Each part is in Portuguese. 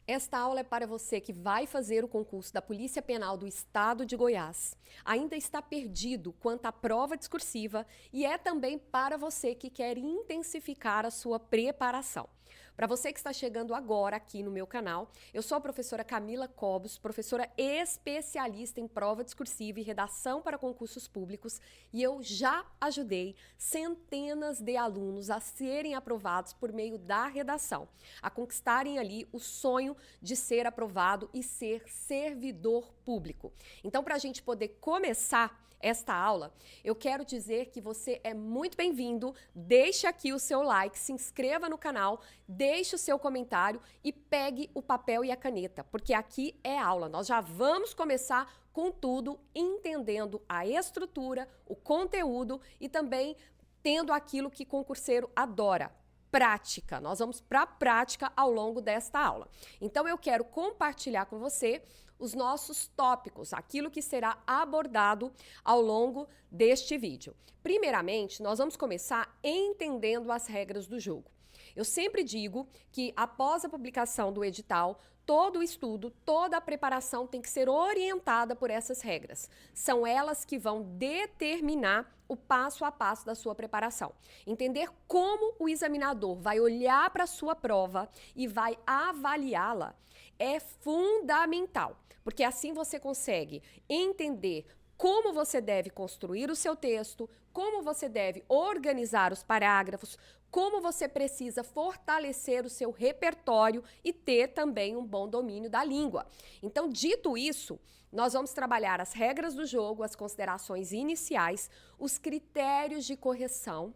Esta aula é para você que vai fazer o concurso da Polícia Penal do Estado de Goiás. Ainda está perdido quanto à prova discursiva e é também para você que quer intensificar a sua preparação. Para você que está chegando agora aqui no meu canal, eu sou a professora Camila Cobos, professora especialista em prova discursiva e redação para concursos públicos, e eu já ajudei centenas de alunos a serem aprovados por meio da redação, a conquistarem ali o sonho de ser aprovado e ser servidor público. Então, para a gente poder começar esta aula, eu quero dizer que você é muito bem-vindo. Deixe aqui o seu like, se inscreva no canal, deixe o seu comentário e pegue o papel e a caneta, porque aqui é aula. Nós já vamos começar com tudo, entendendo a estrutura, o conteúdo e também tendo aquilo que concurseiro adora: prática. Nós vamos para a prática ao longo desta aula. Então, eu quero compartilhar com você os nossos tópicos, aquilo que será abordado ao longo deste vídeo. Primeiramente, nós vamos começar entendendo as regras do jogo. Eu sempre digo que após a publicação do edital, todo o estudo, toda a preparação tem que ser orientada por essas regras. São elas que vão determinar o passo a passo da sua preparação. Entender como o examinador vai olhar para a sua prova e vai avaliá-la é fundamental, porque assim você consegue entender como você deve construir o seu texto, como você deve organizar os parágrafos, como você precisa fortalecer o seu repertório e ter também um bom domínio da língua. Então, dito isso, nós vamos trabalhar as regras do jogo, as considerações iniciais, os critérios de correção.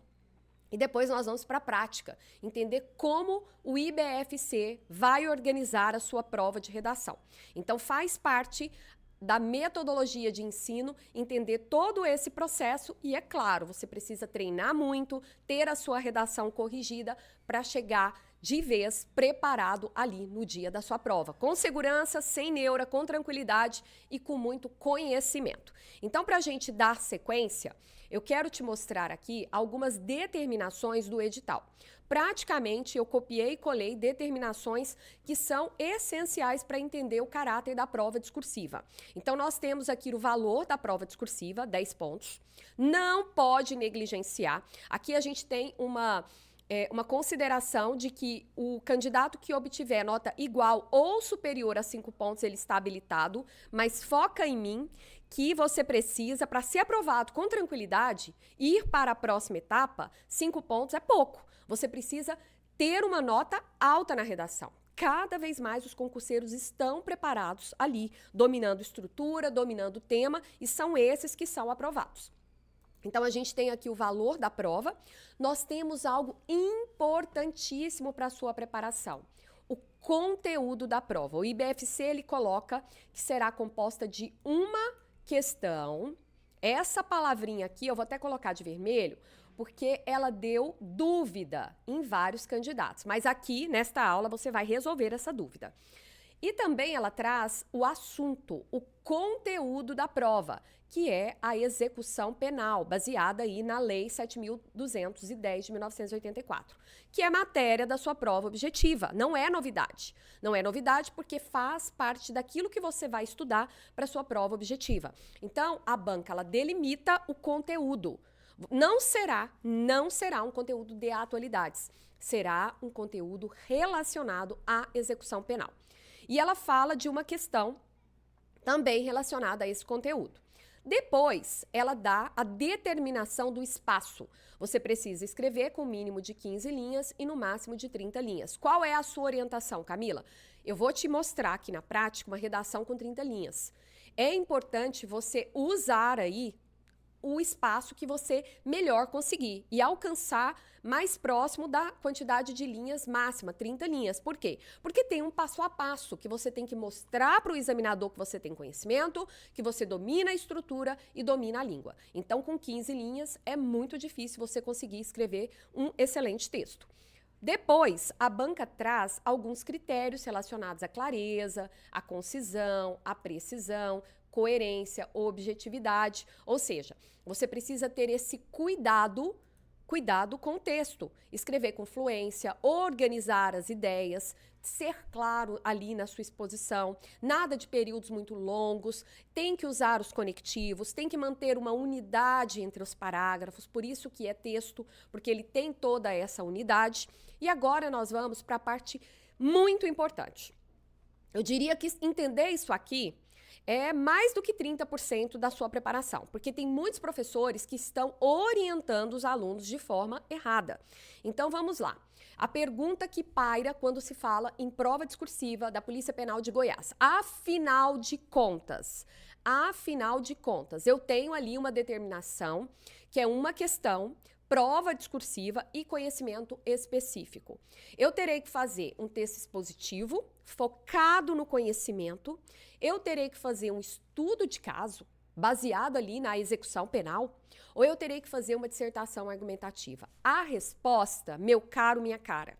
E depois nós vamos para a prática, entender como o IBFC vai organizar a sua prova de redação. Então, faz parte da metodologia de ensino, entender todo esse processo e, é claro, você precisa treinar muito, ter a sua redação corrigida para chegar de vez preparado ali no dia da sua prova, com segurança, sem neura, com tranquilidade e com muito conhecimento. Então, para a gente dar sequência, eu quero te mostrar aqui algumas determinações do edital. Praticamente, eu copiei e colei determinações que são essenciais para entender o caráter da prova discursiva. Então, nós temos aqui o valor da prova discursiva, 10 pontos. Não pode negligenciar. Aqui a gente tem uma consideração de que o candidato que obtiver nota igual ou superior a 5 pontos, ele está habilitado, mas foca em mim que você precisa, para ser aprovado com tranquilidade, ir para a próxima etapa. 5 pontos é pouco. Você precisa ter uma nota alta na redação. Cada vez mais os concurseiros estão preparados ali, dominando estrutura, dominando tema, e são esses que são aprovados. Então, a gente tem aqui o valor da prova. Nós temos algo importantíssimo para a sua preparação: o conteúdo da prova. O IBFC, ele coloca que será composta de uma questão. Essa palavrinha aqui, eu vou até colocar de vermelho, porque ela deu dúvida em vários candidatos. Mas aqui, nesta aula, você vai resolver essa dúvida. E também ela traz o assunto, o conteúdo da prova, que é a execução penal, baseada aí na Lei 7.210 de 1984, que é matéria da sua prova objetiva. Não é novidade. Não é novidade porque faz parte daquilo que você vai estudar para sua prova objetiva. Então, a banca, ela delimita o conteúdo. Não será um conteúdo de atualidades. Será um conteúdo relacionado à execução penal. E ela fala de uma questão também relacionada a esse conteúdo. Depois, ela dá a determinação do espaço. Você precisa escrever com o mínimo de 15 linhas e no máximo de 30 linhas. Qual é a sua orientação, Camila? Eu vou te mostrar aqui na prática uma redação com 30 linhas. É importante você usar aí o espaço que você melhor conseguir e alcançar mais próximo da quantidade de linhas máxima, 30 linhas. Por quê? Porque tem um passo a passo que você tem que mostrar para o examinador que você tem conhecimento, que você domina a estrutura e domina a língua. Então, com 15 linhas, é muito difícil você conseguir escrever um excelente texto. Depois, a banca traz alguns critérios relacionados à clareza, à concisão, à precisão, coerência, objetividade. Ou seja, você precisa ter esse cuidado com o texto. Escrever com fluência, organizar as ideias, ser claro ali na sua exposição, nada de períodos muito longos, tem que usar os conectivos, tem que manter uma unidade entre os parágrafos, por isso que é texto, porque ele tem toda essa unidade. E agora nós vamos para a parte muito importante. Eu diria que entender isso aqui é mais do que 30% da sua preparação, porque tem muitos professores que estão orientando os alunos de forma errada. Então vamos lá. A pergunta que paira quando se fala em prova discursiva da Polícia Penal de Goiás. Afinal de contas, eu tenho ali uma determinação que é uma questão, prova discursiva e conhecimento específico. Eu terei que fazer um texto expositivo, focado no conhecimento, eu terei que fazer um estudo de caso, baseado ali na execução penal, ou eu terei que fazer uma dissertação argumentativa. A resposta, meu caro, minha cara,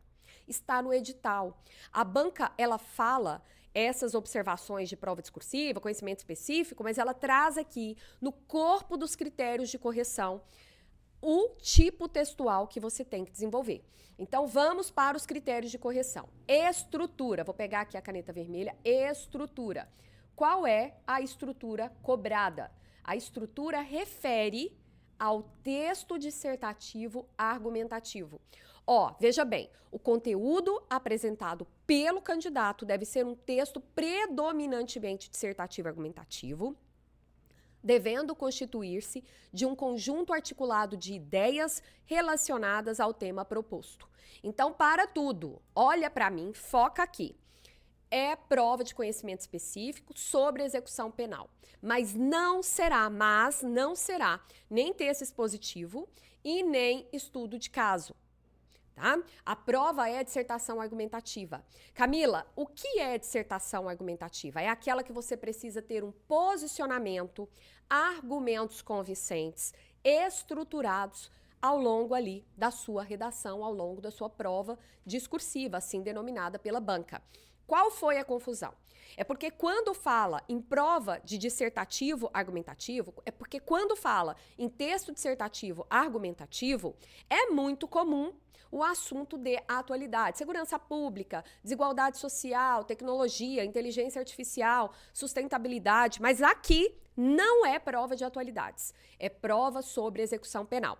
está no edital. A banca, ela fala essas observações de prova discursiva, conhecimento específico, mas ela traz aqui, no corpo dos critérios de correção, o tipo textual que você tem que desenvolver. Então, vamos para os critérios de correção. Estrutura. Vou pegar aqui a caneta vermelha. Estrutura. Qual é a estrutura cobrada? A estrutura refere ao texto dissertativo argumentativo. Ó, veja bem, o conteúdo apresentado pelo candidato deve ser um texto predominantemente dissertativo argumentativo, devendo constituir-se de um conjunto articulado de ideias relacionadas ao tema proposto. Então, para tudo, olha para mim, foca aqui. É prova de conhecimento específico sobre execução penal, mas não será nem texto expositivo e nem estudo de caso. Tá? A prova é a dissertação argumentativa. Camila, o que é dissertação argumentativa? É aquela que você precisa ter um posicionamento, argumentos convincentes, estruturados ao longo ali da sua redação, ao longo da sua prova discursiva, assim denominada pela banca. Qual foi a confusão? É porque quando fala em prova de dissertativo argumentativo, é porque quando fala em texto dissertativo argumentativo, é muito comum o assunto de atualidade, segurança pública, desigualdade social, tecnologia, inteligência artificial, sustentabilidade, mas aqui não é prova de atualidades, é prova sobre execução penal.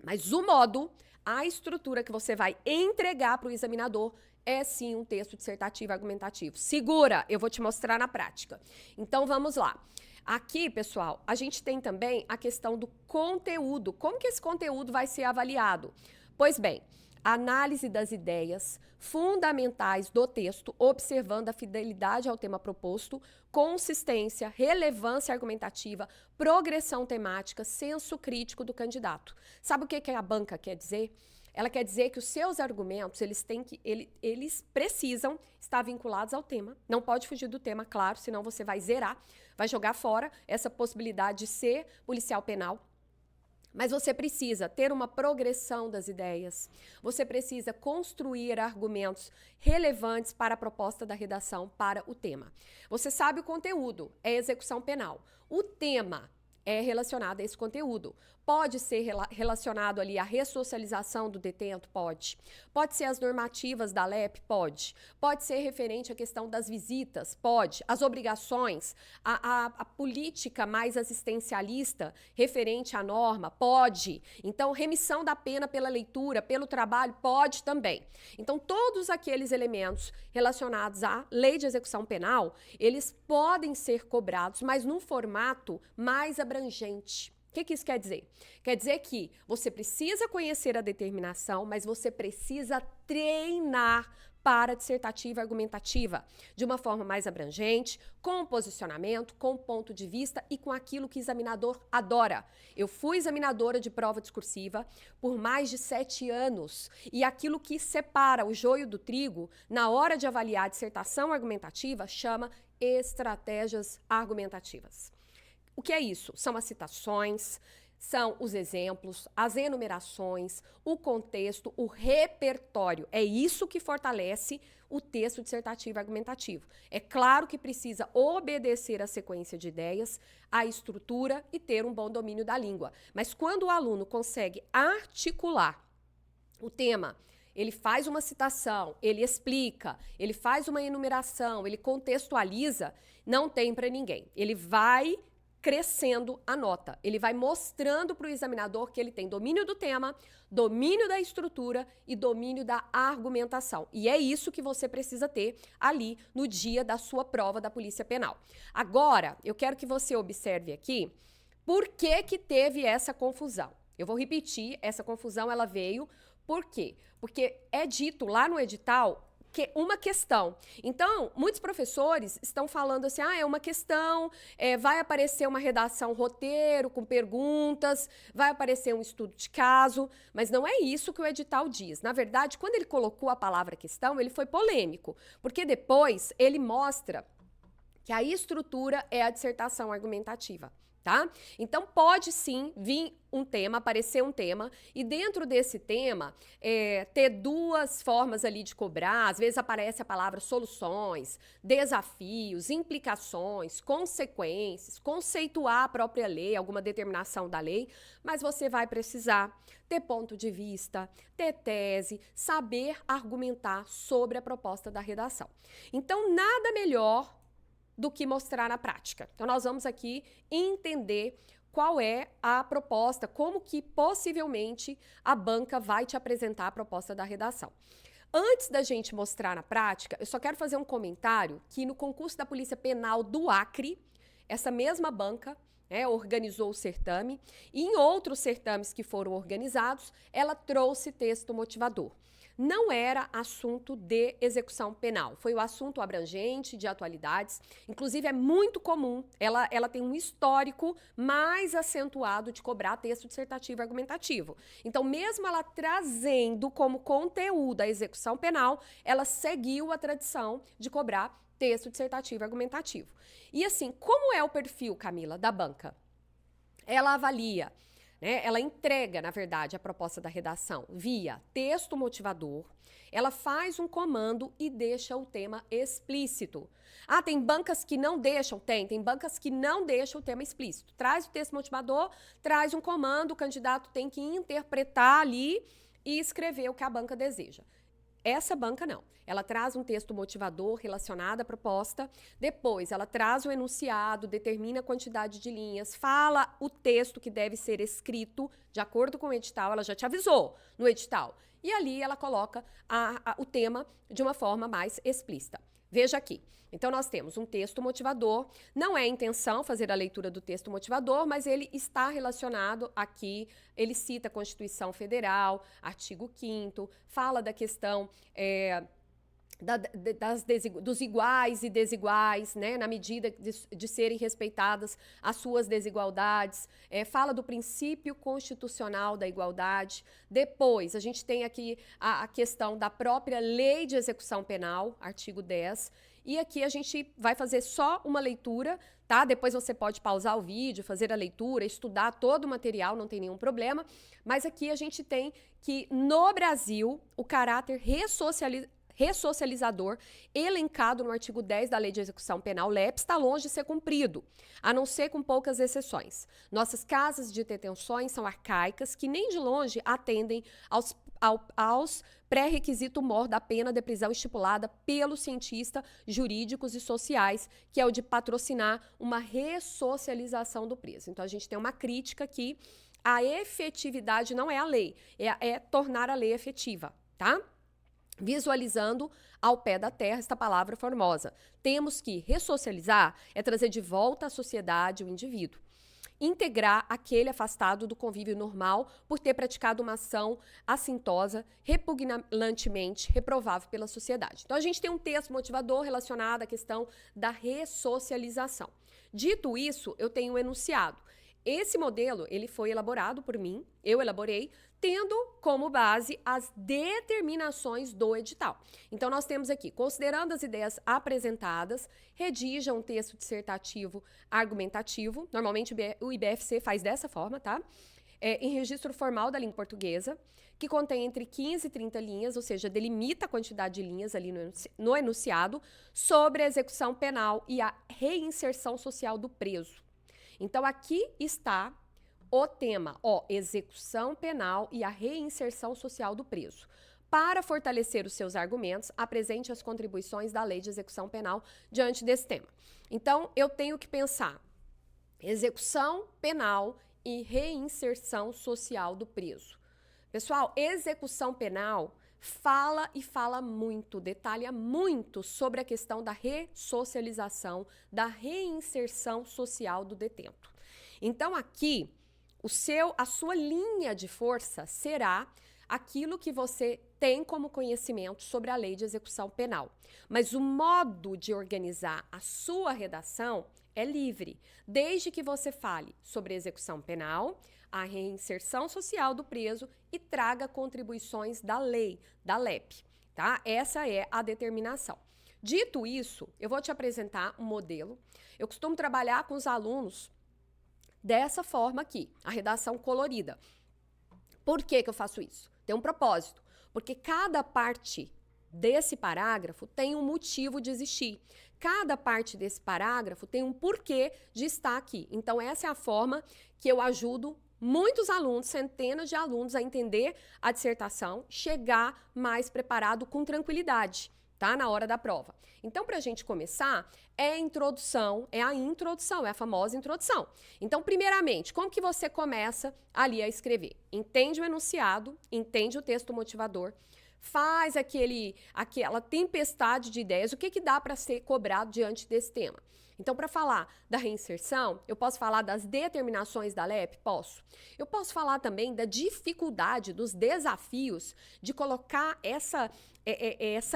Mas o modo, a estrutura que você vai entregar para o examinador é sim um texto dissertativo argumentativo. Segura, eu vou te mostrar na prática. Então vamos lá. Aqui, pessoal, a gente tem também a questão do conteúdo. Como que esse conteúdo vai ser avaliado? Pois bem, análise das ideias fundamentais do texto, observando a fidelidade ao tema proposto, consistência, relevância argumentativa, progressão temática, senso crítico do candidato. Sabe o que a banca quer dizer? Ela quer dizer que os seus argumentos, eles precisam estar vinculados ao tema. Não pode fugir do tema, claro, senão você vai zerar, vai jogar fora essa possibilidade de ser policial penal. Mas você precisa ter uma progressão das ideias, você precisa construir argumentos relevantes para a proposta da redação, para o tema. Você sabe o conteúdo, é execução penal. O tema é relacionado a esse conteúdo. Pode ser relacionado ali à ressocialização do detento? Pode. Pode ser as normativas da LEP? Pode. Pode ser referente à questão das visitas? Pode. As obrigações, a política mais assistencialista referente à norma? Pode. Então, remissão da pena pela leitura, pelo trabalho? Pode também. Então, todos aqueles elementos relacionados à lei de execução penal, eles podem ser cobrados, mas num formato mais abrangente. O que isso quer dizer? Quer dizer que você precisa conhecer a determinação, mas você precisa treinar para dissertativa argumentativa, de uma forma mais abrangente, com posicionamento, com ponto de vista e com aquilo que o examinador adora. Eu fui examinadora de prova discursiva por mais de 7 anos e aquilo que separa o joio do trigo na hora de avaliar a dissertação argumentativa chama estratégias argumentativas. O que é isso? São as citações, são os exemplos, as enumerações, o contexto, o repertório. É isso que fortalece o texto dissertativo argumentativo. É claro que precisa obedecer à sequência de ideias, à estrutura e ter um bom domínio da língua. Mas quando o aluno consegue articular o tema ele faz uma citação, ele explica, ele faz uma enumeração, ele contextualiza, não tem para ninguém. Ele vai crescendo a nota. Ele vai mostrando para o examinador que ele tem domínio do tema, domínio da estrutura e domínio da argumentação. E é isso que você precisa ter ali no dia da sua prova da Polícia Penal. Agora, eu quero que você observe aqui por que que teve essa confusão. Eu vou repetir, essa confusão ela veio por quê? Porque é dito lá no edital que uma questão. Então, muitos professores estão falando assim, é uma questão, vai aparecer uma redação roteiro com perguntas, vai aparecer um estudo de caso, mas não é isso que o edital diz. Na verdade, quando ele colocou a palavra questão, ele foi polêmico, porque depois ele mostra que a estrutura é a dissertação argumentativa. Tá? Então, pode sim vir um tema, aparecer um tema, e dentro desse tema, ter duas formas ali de cobrar. Às vezes aparece a palavra soluções, desafios, implicações, consequências, conceituar a própria lei, alguma determinação da lei, mas você vai precisar ter ponto de vista, ter tese, saber argumentar sobre a proposta da redação. Então, nada melhor do que mostrar na prática. Então, nós vamos aqui entender qual é a proposta, como que possivelmente a banca vai te apresentar a proposta da redação. Antes da gente mostrar na prática, eu só quero fazer um comentário que no concurso da Polícia Penal do Acre, essa mesma banca organizou o certame e em outros certames que foram organizados, ela trouxe texto motivador. Não era assunto de execução penal, foi o assunto abrangente de atualidades, inclusive é muito comum, ela tem um histórico mais acentuado de cobrar texto dissertativo e argumentativo. Então, mesmo ela trazendo como conteúdo a execução penal, ela seguiu a tradição de cobrar texto dissertativo e argumentativo. E assim, como é o perfil, Camila, da banca? Ela avalia, ela entrega, na verdade, a proposta da redação via texto motivador, ela faz um comando e deixa o tema explícito. Tem bancas que não deixam? Tem bancas que não deixam o tema explícito. Traz o texto motivador, traz um comando, o candidato tem que interpretar ali e escrever o que a banca deseja. Essa banca não. Ela traz um texto motivador relacionado à proposta, depois ela traz o enunciado, determina a quantidade de linhas, fala o texto que deve ser escrito de acordo com o edital, ela já te avisou no edital. E ali ela coloca o tema de uma forma mais explícita. Veja aqui. Então, nós temos um texto motivador. Não é a intenção fazer a leitura do texto motivador, mas ele está relacionado aqui. Ele cita a Constituição Federal, artigo 5º, fala da questão dos iguais e desiguais, na medida de serem respeitadas as suas desigualdades, fala do princípio constitucional da igualdade. Depois, a gente tem aqui a questão da própria Lei de Execução Penal, artigo 10, e aqui a gente vai fazer só uma leitura, tá? Depois você pode pausar o vídeo, fazer a leitura, estudar todo o material, não tem nenhum problema, mas aqui a gente tem que, no Brasil, o caráter ressocializador elencado no artigo 10 da Lei de Execução Penal, LEP, está longe de ser cumprido, a não ser com poucas exceções. Nossas casas de detenções são arcaicas, que nem de longe atendem aos pré-requisito mor da pena de prisão estipulada pelos cientistas jurídicos e sociais, que é o de patrocinar uma ressocialização do preso. Então, a gente tem uma crítica aqui, a efetividade não é a lei, é tornar a lei efetiva, tá? Visualizando ao pé da terra esta palavra formosa. Temos que ressocializar, é trazer de volta à sociedade o indivíduo. Integrar aquele afastado do convívio normal por ter praticado uma ação assintosa, repugnantemente reprovável pela sociedade. Então, a gente tem um texto motivador relacionado à questão da ressocialização. Dito isso, eu tenho um enunciado. Esse modelo, ele foi elaborado por mim, eu elaborei, tendo como base as determinações do edital. Então, nós temos aqui, considerando as ideias apresentadas, redija um texto dissertativo argumentativo, normalmente o IBFC faz dessa forma, tá? Em registro formal da língua portuguesa, que contém entre 15 e 30 linhas, ou seja, delimita a quantidade de linhas ali no enunciado, sobre a execução penal e a reinserção social do preso. Então, aqui está o tema, execução penal e a reinserção social do preso. Para fortalecer os seus argumentos, apresente as contribuições da Lei de Execução Penal diante desse tema. Então, eu tenho que pensar execução penal e reinserção social do preso. Pessoal, execução penal fala e fala muito, detalha muito sobre a questão da ressocialização, da reinserção social do detento. Então, aqui, a sua linha de força será aquilo que você tem como conhecimento sobre a lei de execução penal. Mas o modo de organizar a sua redação é livre, desde que você fale sobre execução penal, a reinserção social do preso e traga contribuições da lei, da LEP, tá? Essa é a determinação. Dito isso, eu vou te apresentar um modelo. Eu costumo trabalhar com os alunos dessa forma aqui, a redação colorida. Por que que eu faço isso? Tem um propósito, porque cada parte desse parágrafo tem um motivo de existir. Cada parte desse parágrafo tem um porquê de estar aqui. Então, essa é a forma que eu ajudo muitos alunos, centenas de alunos, a entender a dissertação, chegar mais preparado com tranquilidade, tá? Na hora da prova. Então, para a gente começar, é a introdução, é a famosa introdução. Então, primeiramente, como que você começa ali a escrever? Entende o enunciado, entende o texto motivador, faz aquela tempestade de ideias, o que dá para ser cobrado diante desse tema. Então, para falar da reinserção, eu posso falar das determinações da LEP? Posso. Eu posso falar também da dificuldade, dos desafios de colocar essa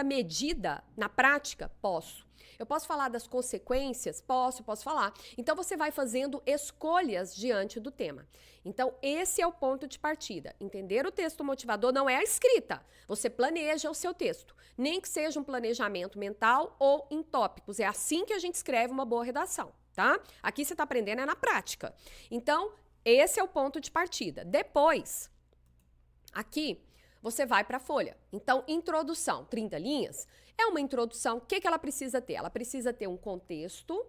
medida na prática? Posso. Eu posso falar das consequências? Posso falar. Então, você vai fazendo escolhas diante do tema. Então, esse é o ponto de partida. Entender o texto motivador não é a escrita. Você planeja o seu texto. Nem que seja um planejamento mental ou em tópicos. É assim que a gente escreve uma boa redação, tá? Aqui você está aprendendo é na prática. Então, esse é o ponto de partida. Depois, aqui, você vai para a folha. Então, introdução, 30 linhas, é uma introdução. O que ela precisa ter? Ela precisa ter um contexto,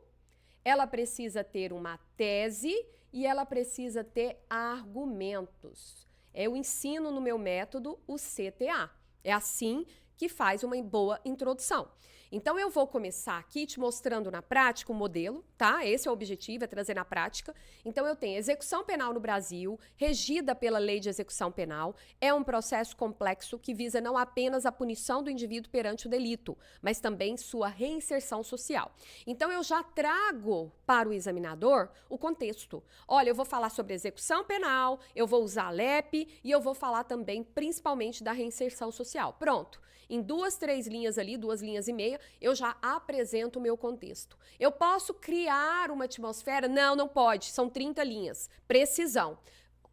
ela precisa ter uma tese e ela precisa ter argumentos. Eu ensino no meu método o CTA. É assim que faz uma boa introdução. Então, eu vou começar aqui te mostrando na prática o modelo, tá? Esse é o objetivo, é trazer na prática. Então, eu tenho execução penal no Brasil, regida pela Lei de Execução Penal. É um processo complexo que visa não apenas a punição do indivíduo perante o delito, mas também sua reinserção social. Então, eu já trago para o examinador o contexto. Olha, eu vou falar sobre execução penal, eu vou usar a LEP e eu vou falar também, principalmente, da reinserção social. Pronto. Em 2, 3 linhas ali, 2 linhas e meia, eu já apresento o meu contexto. Eu posso criar uma atmosfera? Não, não pode. São 30 linhas. Precisão.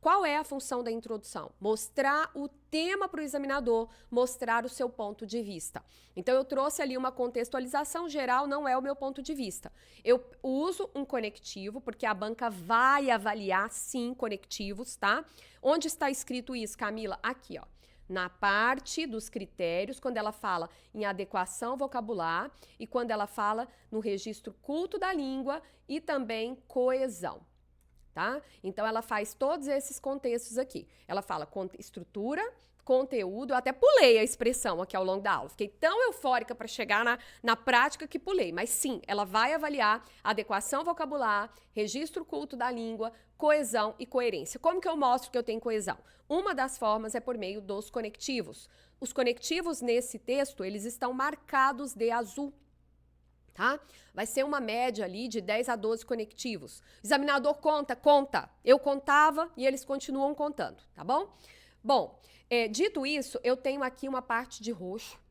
Qual é a função da introdução? Mostrar o tema para o examinador, mostrar o seu ponto de vista. Então, eu trouxe ali uma contextualização geral, não é o meu ponto de vista. Eu uso um conectivo, porque a banca vai avaliar, sim, conectivos, tá? Onde está escrito isso, Camila? Aqui, ó. Na parte dos critérios, quando ela fala em adequação vocabular e quando ela fala no registro culto da língua e também coesão, tá? Então, ela faz todos esses contextos aqui. Ela fala estrutura, conteúdo, eu até pulei a expressão aqui ao longo da aula. Fiquei tão eufórica para chegar na prática que pulei. Mas sim, ela vai avaliar adequação vocabular, registro culto da língua, coesão e coerência. Como que eu mostro que eu tenho coesão? Uma das formas é por meio dos conectivos. Os conectivos nesse texto, eles estão marcados de azul, tá? Vai ser uma média ali de 10 a 12 conectivos. O examinador conta. Eu contava e eles continuam contando, tá bom? Bom, dito isso, eu tenho aqui uma parte de roxo.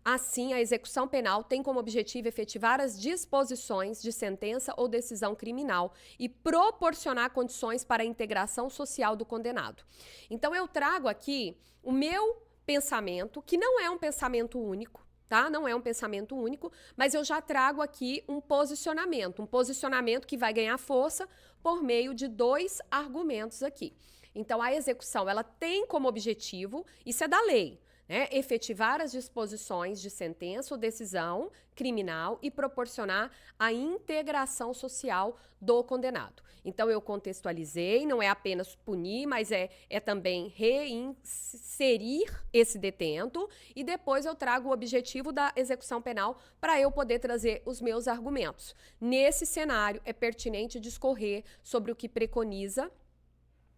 Assim, a execução penal tem como objetivo efetivar as disposições de sentença ou decisão criminal e proporcionar condições para a integração social do condenado. Então, eu trago aqui o meu pensamento, que não é um pensamento único, tá? Não é um pensamento único, mas eu já trago aqui um posicionamento que vai ganhar força por meio de 2 argumentos aqui. Então, a execução, ela tem como objetivo, isso é da lei, né, efetivar as disposições de sentença ou decisão criminal e proporcionar a integração social do condenado. Então, eu contextualizei, não é apenas punir, mas é também reinserir esse detento, e depois eu trago o objetivo da execução penal para eu poder trazer os meus argumentos. Nesse cenário, é pertinente discorrer sobre o que preconiza,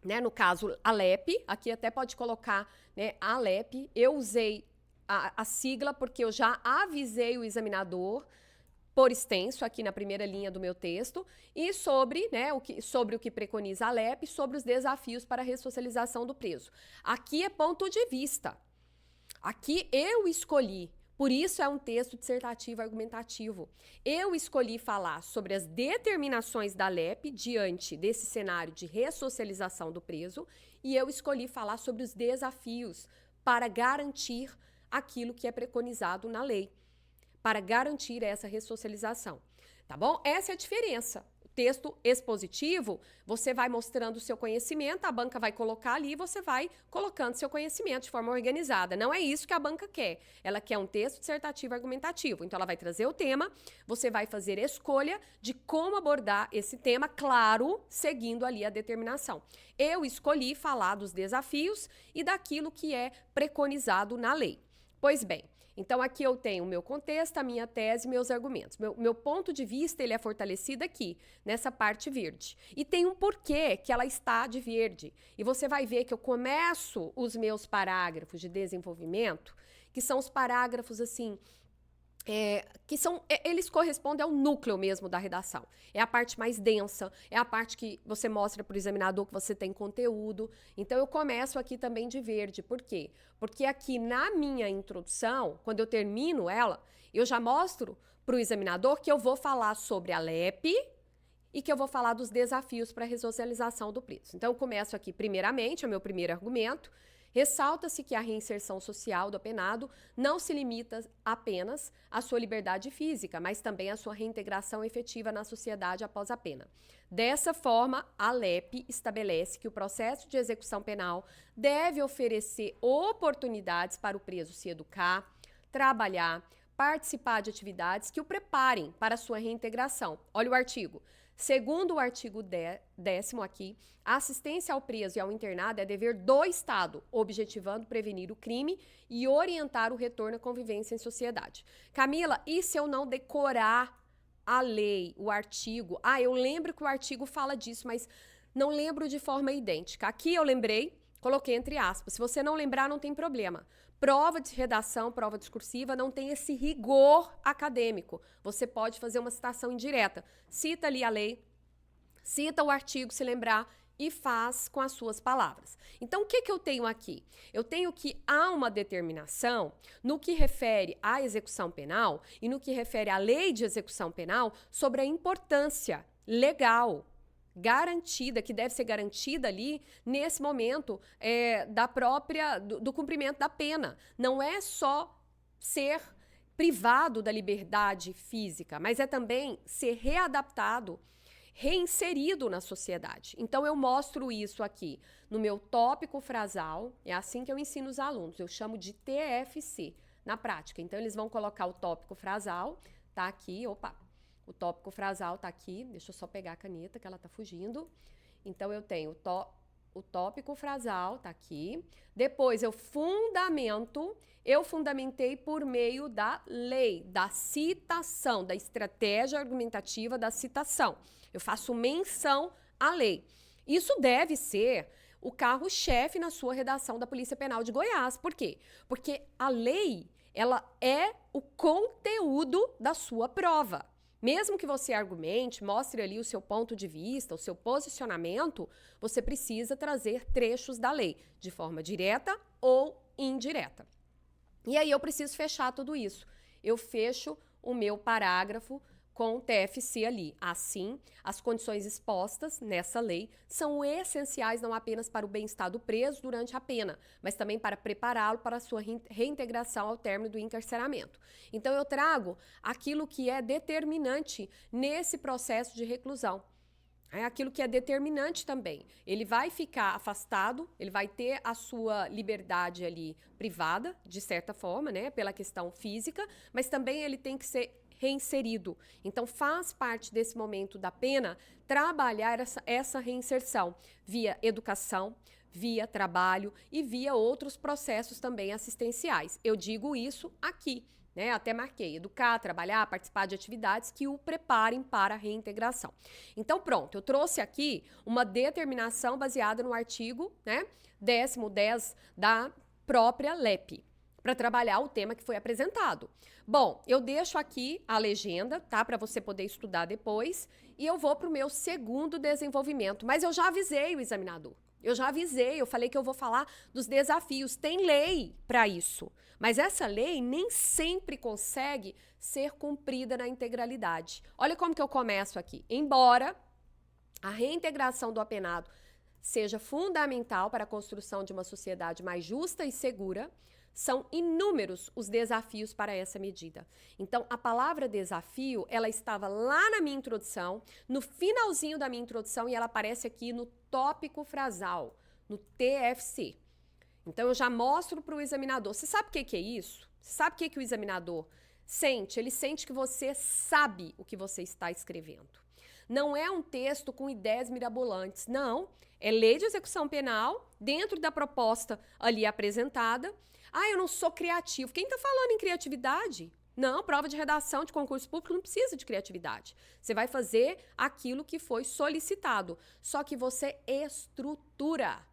né, no caso, a LEP, aqui até pode colocar, né, a LEP. Eu usei a sigla porque eu já avisei o examinador por extenso aqui na primeira linha do meu texto, e sobre, né, sobre o que preconiza a LEP, sobre os desafios para a ressocialização do preso. Aqui é ponto de vista. Aqui eu escolhi. Por isso é um texto dissertativo argumentativo. Eu escolhi falar sobre as determinações da LEP diante desse cenário de ressocialização do preso, e eu escolhi falar sobre os desafios para garantir aquilo que é preconizado na lei, para garantir essa ressocialização. Tá bom? Essa é a diferença. Texto expositivo, você vai mostrando o seu conhecimento, a banca vai colocar ali e você vai colocando seu conhecimento de forma organizada. Não é isso que a banca quer. Ela quer um texto dissertativo argumentativo. Então, ela vai trazer o tema, você vai fazer escolha de como abordar esse tema, claro, seguindo ali a determinação. Eu escolhi falar dos desafios e daquilo que é preconizado na lei. Pois bem, então aqui eu tenho o meu contexto, a minha tese, meus argumentos. Meu ponto de vista, ele é fortalecido aqui, nessa parte verde. E tem um porquê que ela está de verde. E você vai ver que eu começo os meus parágrafos de desenvolvimento, que são os parágrafos assim, eles correspondem ao núcleo mesmo da redação. É a parte mais densa, é a parte que você mostra para o examinador que você tem conteúdo. Então, eu começo aqui também de verde. Por quê? Porque aqui na minha introdução, quando eu termino ela, eu já mostro para o examinador que eu vou falar sobre a LEP e que eu vou falar dos desafios para a ressocialização do preso. Então, eu começo aqui, primeiramente, é o meu primeiro argumento. Ressalta-se que a reinserção social do apenado não se limita apenas à sua liberdade física, mas também à sua reintegração efetiva na sociedade após a pena. Dessa forma, a LEP estabelece que o processo de execução penal deve oferecer oportunidades para o preso se educar, trabalhar, participar de atividades que o preparem para a sua reintegração. Olha o artigo. Segundo o artigo 10º aqui, a assistência ao preso e ao internado é dever do Estado, objetivando prevenir o crime e orientar o retorno à convivência em sociedade. Camila, e se eu não decorar a lei, o artigo? Eu lembro que o artigo fala disso, mas não lembro de forma idêntica. Aqui eu lembrei, coloquei entre aspas. Se você não lembrar, não tem problema. Prova de redação, prova discursiva, não tem esse rigor acadêmico. Você pode fazer uma citação indireta. Cita ali a lei, cita o artigo, se lembrar, e faz com as suas palavras. Então, o que eu tenho aqui? Eu tenho que há uma determinação no que refere à execução penal e no que refere à lei de execução penal sobre a importância legal garantida, que deve ser garantida ali nesse momento do cumprimento da pena. Não é só ser privado da liberdade física, mas é também ser readaptado, reinserido na sociedade. Então, eu mostro isso aqui no meu tópico frasal, é assim que eu ensino os alunos, eu chamo de TFC na prática. Então, eles vão colocar o tópico frasal, tá aqui, o tópico frasal tá aqui, deixa eu só pegar a caneta que ela tá fugindo. Então, eu tenho o tópico frasal, tá aqui. Depois, eu fundamentei por meio da lei, da citação, da estratégia argumentativa da citação. Eu faço menção à lei. Isso deve ser o carro-chefe na sua redação da Polícia Penal de Goiás. Por quê? Porque a lei, ela é o conteúdo da sua prova. Mesmo que você argumente, mostre ali o seu ponto de vista, o seu posicionamento, você precisa trazer trechos da lei, de forma direta ou indireta. E aí eu preciso fechar tudo isso. Eu fecho o meu parágrafo com o TFC ali. Assim, as condições expostas nessa lei são essenciais não apenas para o bem-estar do preso durante a pena, mas também para prepará-lo para a sua reintegração ao término do encarceramento. Então, eu trago aquilo que é determinante nesse processo de reclusão. É aquilo que é determinante também. Ele vai ficar afastado, ele vai ter a sua liberdade ali privada, de certa forma, né, pela questão física, mas também ele tem que ser reinserido. Então, faz parte desse momento da pena trabalhar essa reinserção via educação, via trabalho e via outros processos também assistenciais. Eu digo isso aqui, né? Até marquei, educar, trabalhar, participar de atividades que o preparem para a reintegração. Então, pronto, eu trouxe aqui uma determinação baseada no artigo, né, 10º da própria LEP, para trabalhar o tema que foi apresentado. Bom, eu deixo aqui a legenda, tá, para você poder estudar depois, e eu vou para o meu segundo desenvolvimento, mas eu já avisei o examinador. Eu já avisei, eu falei que eu vou falar dos desafios. Tem lei para isso, mas essa lei nem sempre consegue ser cumprida na integralidade. Olha como que eu começo aqui. Embora a reintegração do apenado seja fundamental para a construção de uma sociedade mais justa e segura, são inúmeros os desafios para essa medida. Então, a palavra desafio, ela estava lá na minha introdução, no finalzinho da minha introdução, e ela aparece aqui no tópico frasal, no TFC. Então, eu já mostro para o examinador. Você sabe o que é isso? Você sabe o que o examinador sente? Ele sente que você sabe o que você está escrevendo. Não é um texto com ideias mirabolantes, não. É lei de execução penal, dentro da proposta ali apresentada. Ah, eu não sou criativo. Quem está falando em criatividade? Não, prova de redação de concurso público não precisa de criatividade. Você vai fazer aquilo que foi solicitado. Só que você estrutura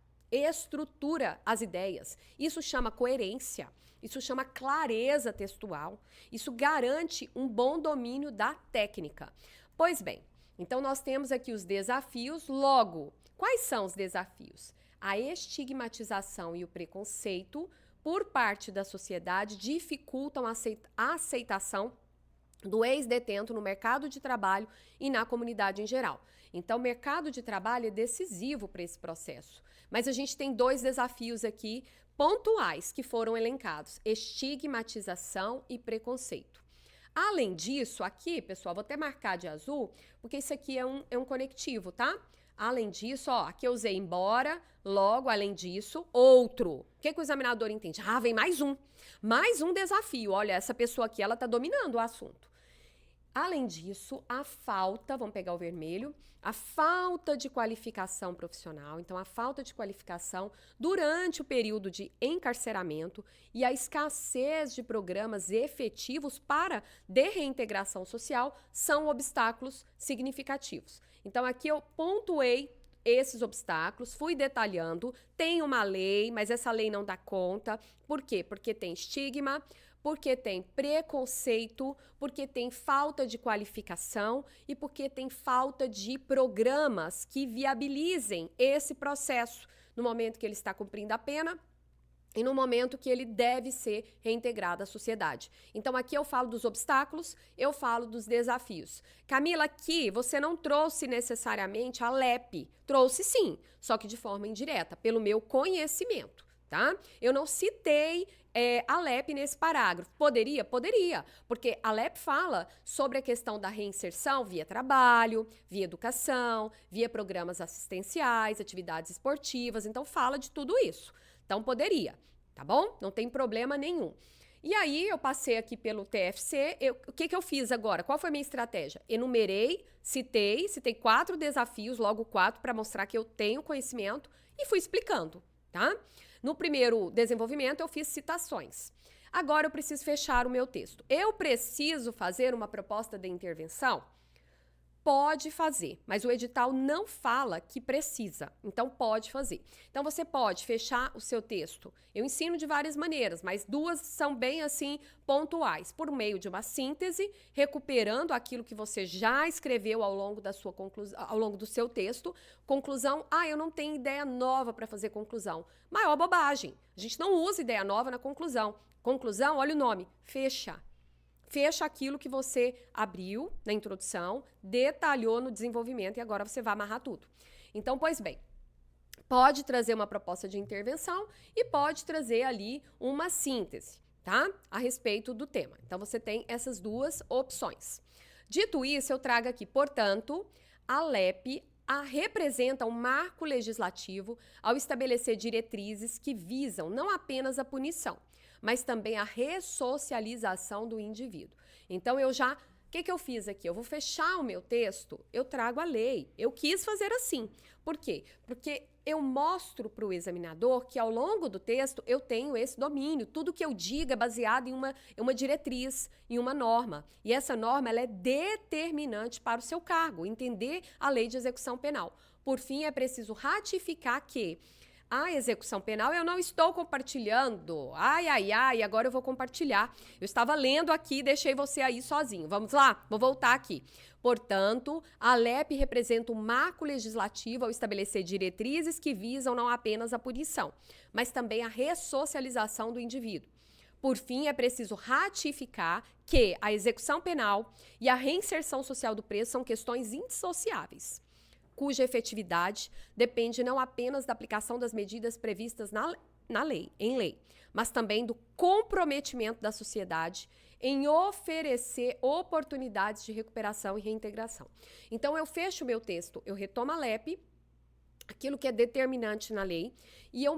as ideias. Isso chama coerência, isso chama clareza textual, isso garante um bom domínio da técnica. Pois bem, então nós temos aqui os desafios. Logo, quais são os desafios? A estigmatização e o preconceito por parte da sociedade dificultam a aceitação do ex-detento no mercado de trabalho e na comunidade em geral. Então, o mercado de trabalho é decisivo para esse processo. Mas a gente tem 2 desafios aqui pontuais que foram elencados: estigmatização e preconceito. Além disso, aqui, pessoal, vou até marcar de azul, porque isso aqui é um conectivo, tá? Além disso, ó, aqui eu usei embora, logo, além disso, outro. O que o examinador entende? Ah, vem mais um desafio. Olha, essa pessoa aqui, ela tá dominando o assunto. Além disso, a falta, vamos pegar o vermelho, a falta de qualificação profissional, então a falta de qualificação durante o período de encarceramento e a escassez de programas efetivos para de reintegração social são obstáculos significativos. Então aqui eu pontuei esses obstáculos, fui detalhando, tem uma lei, mas essa lei não dá conta. Por quê? Porque tem estigma, porque tem preconceito, porque tem falta de qualificação e porque tem falta de programas que viabilizem esse processo no momento que ele está cumprindo a pena e no momento que ele deve ser reintegrado à sociedade. Então, aqui eu falo dos obstáculos, eu falo dos desafios. Camila, aqui você não trouxe necessariamente a LEP. Trouxe sim, só que de forma indireta, pelo meu conhecimento, tá? Eu não citei a LEP nesse parágrafo. Poderia? Poderia, porque a LEP fala sobre a questão da reinserção via trabalho, via educação, via programas assistenciais, atividades esportivas, então fala de tudo isso. Então, poderia, tá bom? Não tem problema nenhum. E aí, eu passei aqui pelo TFC, o que eu fiz agora? Qual foi a minha estratégia? Enumerei, citei 4 desafios, logo 4, para mostrar que eu tenho conhecimento e fui explicando, tá? No primeiro desenvolvimento, eu fiz citações. Agora, eu preciso fechar o meu texto. Eu preciso fazer uma proposta de intervenção? Pode fazer, mas o edital não fala que precisa, então pode fazer. Então você pode fechar o seu texto. Eu ensino de várias maneiras, mas 2 são bem assim pontuais, por meio de uma síntese, recuperando aquilo que você já escreveu ao longo da sua ao longo do seu texto. Conclusão: eu não tenho ideia nova para fazer conclusão. Maior bobagem. A gente não usa ideia nova na conclusão. Conclusão, olha o nome, fecha. Fecha aquilo que você abriu na introdução, detalhou no desenvolvimento e agora você vai amarrar tudo. Então, pois bem, pode trazer uma proposta de intervenção e pode trazer ali uma síntese, tá? A respeito do tema. Então, você tem essas 2 opções. Dito isso, eu trago aqui, portanto, a LEP representa um marco legislativo ao estabelecer diretrizes que visam não apenas a punição, mas também a ressocialização do indivíduo. Então, o que eu fiz aqui? Eu vou fechar o meu texto, eu trago a lei. Eu quis fazer assim. Por quê? Porque eu mostro para o examinador que ao longo do texto eu tenho esse domínio. Tudo que eu digo é baseado em uma diretriz, em uma norma. E essa norma ela é determinante para o seu cargo, entender a lei de execução penal. Por fim, é preciso ratificar que a execução penal eu não estou compartilhando. Agora eu vou compartilhar. Eu estava lendo aqui e deixei você aí sozinho. Vamos lá? Vou voltar aqui. Portanto, a LEP representa um marco legislativo ao estabelecer diretrizes que visam não apenas a punição, mas também a ressocialização do indivíduo. Por fim, é preciso ratificar que a execução penal e a reinserção social do preso são questões indissociáveis, cuja efetividade depende não apenas da aplicação das medidas previstas em lei, mas também do comprometimento da sociedade em oferecer oportunidades de recuperação e reintegração. Então, eu fecho o meu texto, eu retomo a LEP, aquilo que é determinante na lei, e eu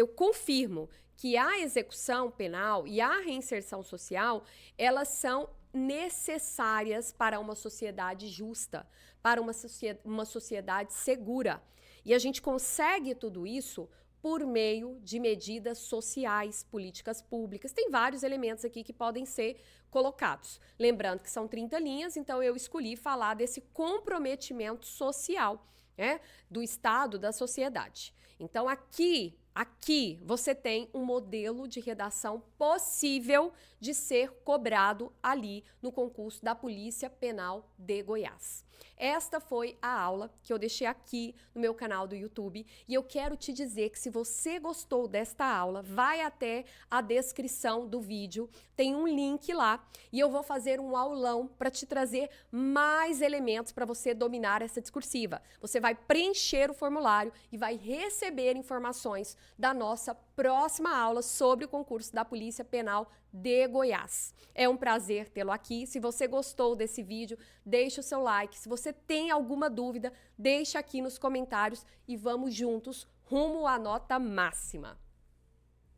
confirmo que a execução penal e a reinserção social, elas são necessárias para uma sociedade justa, para uma sociedade segura. E a gente consegue tudo isso por meio de medidas sociais, políticas públicas. Tem vários elementos aqui que podem ser colocados. Lembrando que são 30 linhas, então eu escolhi falar desse comprometimento social, né, do Estado, da sociedade. Então aqui você tem um modelo de redação possível de ser cobrado ali no concurso da Polícia Penal de Goiás. Esta foi a aula que eu deixei aqui no meu canal do YouTube e eu quero te dizer que se você gostou desta aula, vai até a descrição do vídeo, tem um link lá e eu vou fazer um aulão para te trazer mais elementos para você dominar essa discursiva. Você vai preencher o formulário e vai receber informações da nossa próxima aula sobre o concurso da Polícia Penal de Goiás. É um prazer tê-lo aqui. Se você gostou desse vídeo, deixe o seu like. Se você tem alguma dúvida, deixe aqui nos comentários e vamos juntos rumo à nota máxima.